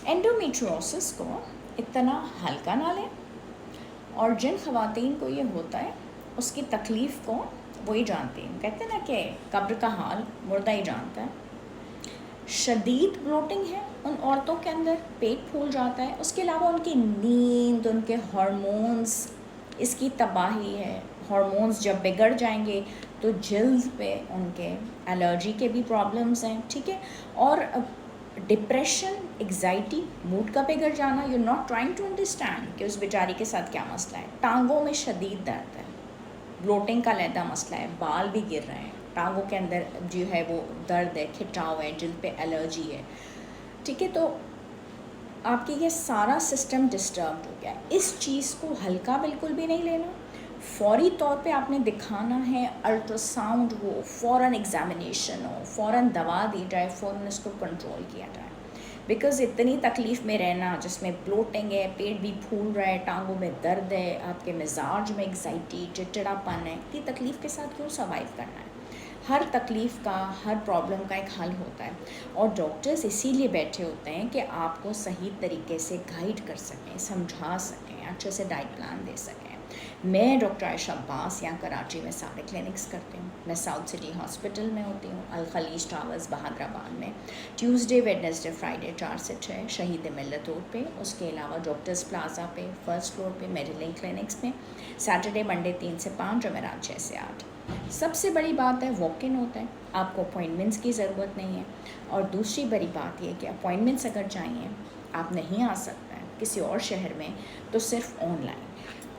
Endometriosis को इतना हल्का ना लें, और जिन ख़वातीन को ये होता है उसकी तकलीफ़ को वही जानती हैं। कहते हैं ना कि कब्र का हाल मुर्दा ही जानता है। शदीद ब्लोटिंग है उन औरतों के अंदर, पेट फूल जाता है, उसके अलावा उनकी नींद, उनके हार्मोन्स, इसकी तबाही है। हार्मोन्स जब बिगड़ जाएंगे तो जल्द पे उनके एलर्जी के भी प्रॉब्लम्स हैं, ठीक है। और डिप्रेशन, एग्जाइटी, मूड का बिगड़ जाना, you not trying to understand कि उस बेचारी के साथ क्या मसला है। टांगों में शदीद दर्द है, ब्लोटिंग का लैदा मसला है, बाल भी गिर रहे हैं, टांगों के अंदर जो है वो दर्द है, खिंचाव है, जिल्द पे एलर्जी है, ठीक है। तो आपकी ये सारा सिस्टम डिस्टर्ब हो गया। इस चीज़ को हल्का बिल्कुल भी नहीं लेना, फौरी तौर पे आपने दिखाना है, अल्ट्रासाउंड हो, फ़ौरन एग्ज़ामिनेशन हो, फ़ौरन दवा दी जाए, फ़ौरन इसको कंट्रोल किया जाए। बिकॉज़ इतनी तकलीफ़ में रहना जिसमें ब्लोटिंग है, पेट भी फूल रहा है, टांगों में दर्द है, आपके मिजाज में एग्जाइटी, चिड़चिड़ापन है, इतनी तकलीफ़ के साथ क्यों सर्वाइव करना है। हर तकलीफ़ का, हर प्रॉब्लम का एक हल होता है, और डॉक्टर्स इसीलिए बैठे होते हैं कि आपको सही तरीके से गाइड कर सकें, समझा सकें, अच्छे से डाइट प्लान दे सकें। मैं डॉक्टर आयशा अब्बास यहाँ कराची में सारे क्लिनिक्स करती हूँ। मैं साउथ सिटी हॉस्पिटल में होती हूँ, अल खलीज टावर्स बहादराबाद में, ट्यूसडे वेडनेसडे फ्राइडे 4 से 6 शहीद मिल्लत रोड पे, उसके अलावा डॉक्टर्स प्लाजा पे फर्स्ट फ्लोर पे मेडिलिंक क्लिनिक्स में, सैटरडे मंडे 3 से 5, जमेरात 6 से 8। सबसे बड़ी बात है वॉक इन होता है, आपको अपॉइंटमेंट्स की ज़रूरत नहीं है। और दूसरी बड़ी बात यह कि अपॉइंटमेंट्स अगर चाहिए, आप नहीं आ सकते हैं किसी और शहर में, तो सिर्फ ऑनलाइन।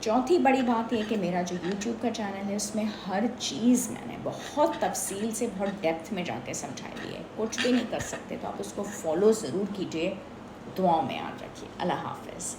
चौथी बड़ी बात यह कि मेरा जो YouTube का चैनल है उसमें हर चीज़ मैंने बहुत तफसील से, बहुत डेप्थ में जाके समझाई दी है। कुछ भी नहीं कर सकते तो आप उसको फॉलो ज़रूर कीजिए, दुआओं में याद रखिए। अल्लाह हाफ़िज़।